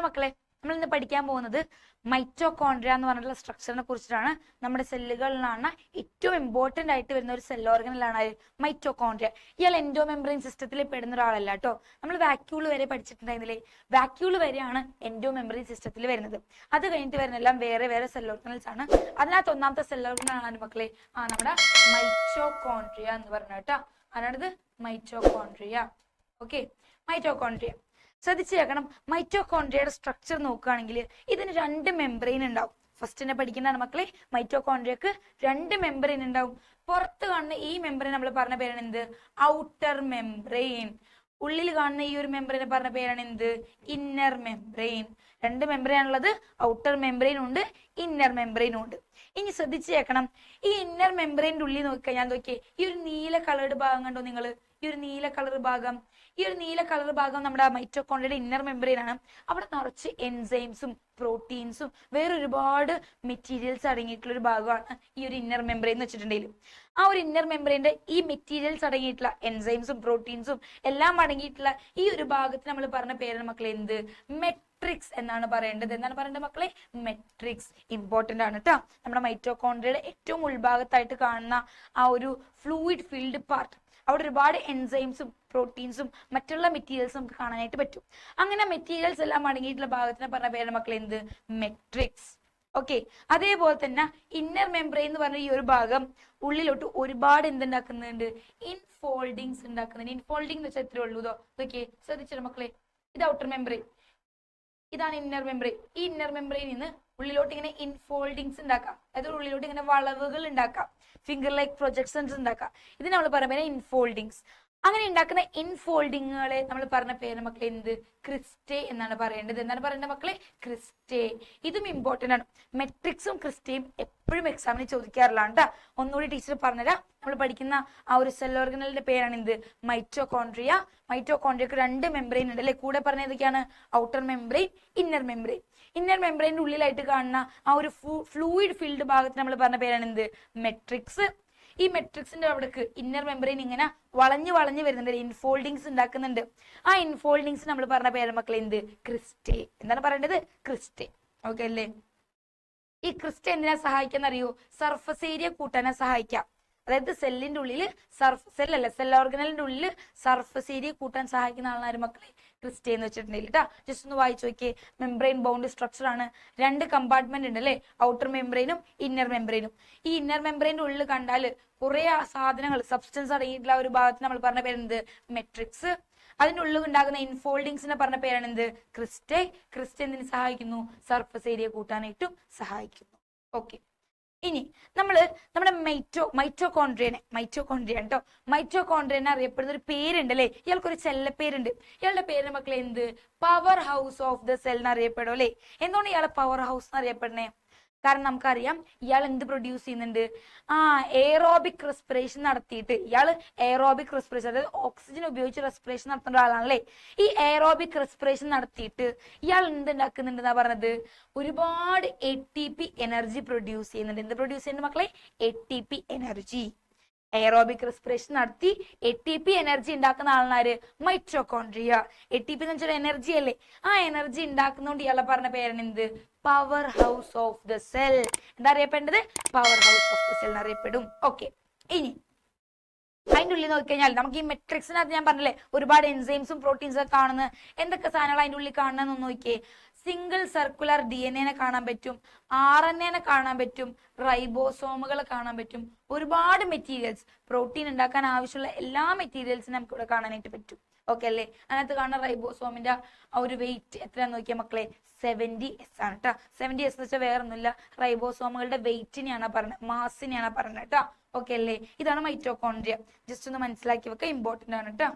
മക്കളെ, നമ്മൾ ഇന്ന് പഠിക്കാൻ പോകുന്നത് മൈറ്റോകോൺഡ്രിയ എന്ന് പറഞ്ഞിട്ടുള്ള സ്ട്രക്ചറിനെ കുറിച്ചിട്ടാണ്. നമ്മുടെ സെല്ലുകളിലാണ് ഏറ്റവും ഇമ്പോർട്ടന്റ് ആയിട്ട് വരുന്ന ഒരു സെൽ ഓർഗനലാണ് മൈറ്റോകോൺഡ്രിയ. ഇയാൾ എൻഡോമെംബ്രെയിൻ സിസ്റ്റത്തിൽ പെടുന്ന ഒരാളല്ല കേട്ടോ. നമ്മൾ വാക്യൂൾ വരെ പഠിച്ചിട്ടുണ്ടായിരുന്നില്ലേ? വാക്യൂൾ വരെയാണ് എൻഡോമെംബ്രെയിൻ സിസ്റ്റത്തിൽ വരുന്നത്. അത് കഴിഞ്ഞിട്ട് വരുന്നതെല്ലാം വേറെ വേറെ സെൽ ഓർഗനൽസ് ആണ്. അതിനകത്ത് ഒന്നാമത്തെ സെൽ ഓർഗനലാണ് മക്കളെ നമ്മുടെ മൈറ്റോകോൺഡ്രിയ എന്ന് പറഞ്ഞ കേട്ടോ. അതാണത് മൈറ്റോകോൺഡ്രിയ. ഓക്കെ, മൈറ്റോകോൺഡ്രിയ ശ്രദ്ധിച്ചു കേൾക്കണം. മൈറ്റോകോൺഡ്രിയയുടെ സ്ട്രക്ചർ നോക്കുകയാണെങ്കിൽ ഇതിന് 2 മെംബ്രെയിൻ ഉണ്ടാവും. ഫസ്റ്റിനെ പഠിക്കുന്നതാണ് മക്കളെ. മൈറ്റോകോൺഡ്രിയക്ക് 2 മെംബ്രെയിൻ ഉണ്ടാവും. പുറത്ത് കാണുന്ന ഈ മെംബ്രെയിൻ നമ്മൾ പറഞ്ഞ പേരാണ് എന്ത്? Outer membrane. ഉള്ളിൽ കാണുന്ന ഈ ഒരു മെംബ്രെയിനെ പറഞ്ഞ പേരാണ് എന്ത്? Inner membrane. 2 മെംബ്രെയിൻ ആണുള്ളത്. ഔട്ടർ മെംബ്രെയിൻ ഉണ്ട്, ഇന്നർ മെംബ്രെയിനും ഉണ്ട്. ഇനി ശ്രദ്ധിച്ചു കേൾക്കണം. ഈ ഇന്നർ മെംബ്രെയിൻ്റെ ഉള്ളിൽ നോക്കിക്കഴിഞ്ഞാൽ നോക്കിയേ, ഈ ഒരു നീല കളേർഡ് ഭാഗം കണ്ടോ നിങ്ങൾ? ഈ ഒരു നീല കളർ ഭാഗം, ഈ ഒരു നീല കളർ ഭാഗം നമ്മുടെ മൈറ്റോകോൺഡ്രിയയുടെ ഇന്നർ മെംബ്രെയിൻ ആണ്. അവിടെ നിറച്ച് എൻസൈംസും പ്രോട്ടീൻസും വേറെ ഒരുപാട് മെറ്റീരിയൽസ് അടങ്ങിയിട്ടുള്ള ഒരു ഭാഗമാണ് ഈ ഒരു ഇന്നർ മെംബ്രെയിൻ എന്ന് വെച്ചിട്ടുണ്ടെങ്കിൽ. ആ ഒരു ഇന്നർ മെംബ്രെയിൻ്റെ ഈ മെറ്റീരിയൽസ് അടങ്ങിയിട്ടുള്ള എൻസൈംസും പ്രോട്ടീൻസും എല്ലാം അടങ്ങിയിട്ടുള്ള ഈ ഒരു ഭാഗത്ത് നമ്മൾ പറഞ്ഞ പേരാണ് മക്കളെ എന്ത്? മെട്രിക്സ് എന്നാണ് പറയേണ്ടത്. എന്താണ് പറയേണ്ടത് മക്കളെ? മെട്രിക്സ്. ഇമ്പോർട്ടന്റ് ആണ് കേട്ടോ. നമ്മുടെ മൈറ്റോകോൺഡ്രിയയുടെ ഏറ്റവും ഉൾഭാഗത്തായിട്ട് കാണുന്ന ആ ഒരു ഫ്ലൂയിഡ് ഫിൽഡ് പാർട്ട്, അവിടെ ഒരുപാട് എൻസൈംസും പ്രോട്ടീൻസും മറ്റുള്ള മെറ്റീരിയൽസും നമുക്ക് കാണാനായിട്ട് പറ്റും. അങ്ങനെ മെറ്റീരിയൽസ് എല്ലാം അടങ്ങിയിട്ടുള്ള ഭാഗത്തിനെ പറഞ്ഞ പേരാണ് മക്കളെ എന്ത്? മെട്രിക്സ്. ഓക്കെ, അതേപോലെ തന്നെ ഇന്നർ മെംബ്രെയിൻ എന്ന് പറഞ്ഞ ഈ ഒരു ഭാഗം ഉള്ളിലോട്ട് ഒരുപാട് എന്തുണ്ടാക്കുന്നുണ്ട്? ഇൻഫോൾഡിങ്സ് ഉണ്ടാക്കുന്നുണ്ട്. ഇൻഫോൾഡിംഗ് എന്ന് വെച്ചാൽ എത്രയേ ഉള്ളൂ ഇതോ. ഓക്കെ, ശ്രദ്ധിച്ചോ മക്കളെ. ഇത് ഔട്ടർ മെംബ്രെയിൻ, ഇതാണ് ഇന്നർ മെംബ്രെയിൻ. ഈ ഇന്നർ മെംബ്രെയിനിൽ നിന്ന് ഉള്ളിലോട്ട് ഇങ്ങനെ ഇൻഫോൾഡിങ്സ് ഉണ്ടാക്കാം. അതായത് ഉള്ളിലോട്ട് ഇങ്ങനെ വളവുകൾ ഉണ്ടാക്കാം, ഫിംഗർ ലൈക്ക് പ്രൊജക്ഷൻസ് ഉണ്ടാക്കാം. ഇത് നമ്മൾ പറയുന്നത് ഇൻഫോൾഡിങ്സ്. അങ്ങനെ ഉണ്ടാക്കുന്ന ഇൻഫോൾഡിങ്ങുകളെ നമ്മൾ പറഞ്ഞ പേര് മക്കളെ എന്ത്? ക്രിസ്റ്റേ എന്നാണ് പറയേണ്ടത്. എന്താണ് പറയേണ്ടത് മക്കളെ? ക്രിസ്റ്റേ. ഇതും ഇമ്പോർട്ടന്റ് ആണ്. മെട്രിക്സും ക്രിസ്റ്റയും എപ്പോഴും എക്സാമിന് ചോദിക്കാറുള്ളതാണ് കേട്ടോ. ഒന്നുകൂടി ടീച്ചർ പറഞ്ഞുതരാം. നമ്മൾ പഠിക്കുന്ന ആ ഒരു സെൽ ഓർഗനലിന്റെ പേരാണ് എന്ത്? മൈറ്റോകോൺഡ്രിയ. മൈറ്റോകോൺഡ്രിയക്ക് 2 മെംബ്രെയിൻ ഉണ്ട് അല്ലെ? കൂടെ പറഞ്ഞ ഏതൊക്കെയാണ്? Outer membrane, inner membrane. Inner മെംബ്രെയിൻ്റെ ഉള്ളിലായിട്ട് കാണുന്ന ആ ഒരു ഫ്ലൂയിഡ് ഫീൽഡ് ഭാഗത്ത് നമ്മൾ പറഞ്ഞ പേരാണ് എന്ത്? മെട്രിക്സ്. ഈ മെട്രിക്സിന്റെ അവിടേക്ക് ഇന്നർ മെംബ്രെയിൻ ഇങ്ങനെ വളഞ്ഞു വളഞ്ഞു വരുന്നുണ്ട്, ഇൻഫോൾഡിങ്സ് ഉണ്ടാക്കുന്നുണ്ട്. ആ ഇൻഫോൾഡിങ്സ് നമ്മൾ പറഞ്ഞ പേര് മക്കളെ എന്ത്? ക്രിസ്റ്റേ. എന്താണ് പറയേണ്ടത്? ക്രിസ്റ്റേ. ഓക്കെ അല്ലേ? ഈ ക്രിസ്റ്റേ എന്തിനാ സഹായിക്കാന്ന് അറിയോ? സർഫസ് ഏരിയ കൂട്ടാനാ സഹായിക്കാം. അതായത് സെല്ലിന്റെ ഉള്ളിൽ സെൽ ഓർഗനലിന്റെ ഉള്ളിൽ സർഫസ് ഏരിയ കൂട്ടാൻ സഹായിക്കുന്ന ആളാണ് മക്കളെ ക്രിസ്റ്റേ എന്ന് വെച്ചിട്ടുണ്ടെങ്കിൽ കേട്ടോ. ജസ്റ്റ് ഒന്ന് വായിച്ചു നോക്കിയേ. മെംബ്രെയിൻ ബൗണ്ട് സ്ട്രക്ചർ ആണ്. 2 കമ്പാർട്ട്മെന്റ് ഉണ്ട് അല്ലേ? ഔട്ടർ മെംബ്രെയിനും ഇന്നർ മെംബ്രെയിനും. ഈ ഇന്നർ മെംബ്രെയിൻ്റെ ഉള്ളിൽ കണ്ടാൽ കുറെ സാധനങ്ങൾ, സബ്സ്റ്റൻസ് അടങ്ങിയിട്ടുള്ള ഒരു ഭാഗത്ത് നമ്മൾ പറഞ്ഞ പേരെന്ത്? മെട്രിക്സ്. അതിൻ്റെ ഉള്ളിൽ ഉണ്ടാകുന്ന ഇൻഫോൾഡിങ്സിനെ പറഞ്ഞ പേരാണ് എന്ത്? ക്രിസ്റ്റേ. ക്രിസ്റ്റേ എന്തിനു സഹായിക്കുന്നു? സർഫസ് ഏരിയ കൂട്ടാനായിട്ടും സഹായിക്കുന്നു. ഓക്കെ, ഇനി നമ്മുടെ മൈറ്റോകോൺഡ്രിയ കേട്ടോ. മൈറ്റോകോൺഡ്രിയനെ അറിയപ്പെടുന്ന ഒരു പേരുണ്ട് അല്ലെ? ഇയാൾക്കൊരു ചെല്ലപ്പേരുണ്ട്. ഇയാളുടെ പേര് മക്കളെ എന്ത്? Power house of the cell എന്ന് അറിയപ്പെടും അല്ലെ? എന്തുകൊണ്ട് ഇയാളെ പവർ ഹൗസ് എന്ന് അറിയപ്പെടുന്നേ? കാരണം നമുക്കറിയാം ഇയാൾ എന്ത് പ്രൊഡ്യൂസ് ചെയ്യുന്നുണ്ട്? എയറോബിക് റെസ്പിറേഷൻ നടത്തിയിട്ട് ഇയാൾ എയറോബിക് റെസ്പിറേഷൻ, അതായത് ഓക്സിജൻ ഉപയോഗിച്ച് റെസ്പിറേഷൻ നടത്തുന്ന ഒരാളാണല്ലേ. ഈ എയറോബിക് റെസ്പിറേഷൻ നടത്തിയിട്ട് ഇയാൾ എന്തുണ്ടാക്കുന്നുണ്ടെന്നാ പറഞ്ഞത്? ഒരുപാട് ATP എനർജി പ്രൊഡ്യൂസ് ചെയ്യുന്നുണ്ട്. എന്ത് പ്രൊഡ്യൂസ് ചെയ്യുന്നുണ്ട് മക്കളെ? ATP energy. എയറോബിക് റെസ്പിറേഷൻ നടത്തി ATP എനർജി ഉണ്ടാക്കുന്ന ആളാണ് മൈറ്റോകോൺഡ്രിയ. ATP എന്ന് വെച്ചാൽ എനർജി അല്ലേ? ആ എനർജി ഉണ്ടാക്കുന്നതുകൊണ്ട് ഇയാളെ പറഞ്ഞ പേരാണ് എന്ത്? Power house of the cell. എന്താ അറിയപ്പെടേണ്ടത്? Power house of the cell എന്നറിയപ്പെടും. ഓക്കെ, ഇനി അതിൻ്റെ ഉള്ളിൽ നോക്കിക്കഴിഞ്ഞാൽ നമുക്ക് ഈ മെട്രിക്സിനകത്ത് ഞാൻ പറഞ്ഞില്ലേ ഒരുപാട് എൻസൈംസും പ്രോട്ടീൻസും ഒക്കെ കാണുന്നത്. എന്തൊക്കെ സാധനങ്ങൾ അതിൻ്റെ ഉള്ളിൽ കാണുന്നതെന്ന് നോക്കിയേ. സിംഗിൾ സർക്കുലർ DNA കാണാൻ പറ്റും, RNA കാണാൻ പറ്റും, റൈബോസോമുകൾ കാണാൻ പറ്റും. ഒരുപാട് മെറ്റീരിയൽസ്, പ്രോട്ടീൻ ഉണ്ടാക്കാൻ ആവശ്യമുള്ള എല്ലാ മെറ്റീരിയൽസും നമുക്ക് ഇവിടെ കാണാനായിട്ട് പറ്റും. ഓക്കെ അല്ലേ? അതിനകത്ത് കാണുന്ന റൈബോസോമിന്റെ ആ ഒരു വെയിറ്റ് എത്രയാന്ന് നോക്കിയാൽ മക്കളെ 70S ആണ് കേട്ടോ. 70S എന്ന് വെച്ചാൽ വേറൊന്നുമില്ല, റൈബോസോമുകളുടെ വെയിറ്റിനെയാണ് പറഞ്ഞത്, മാസിനെയാണ് പറഞ്ഞത് കേട്ടോ. ഓക്കെ അല്ലേ? ഇതാണ് മൈറ്റോകോൺഡ്രിയ. ജസ്റ്റ് ഒന്ന് മനസ്സിലാക്കി വെക്കുക, ഇമ്പോർട്ടന്റ് ആണ് കേട്ടോ.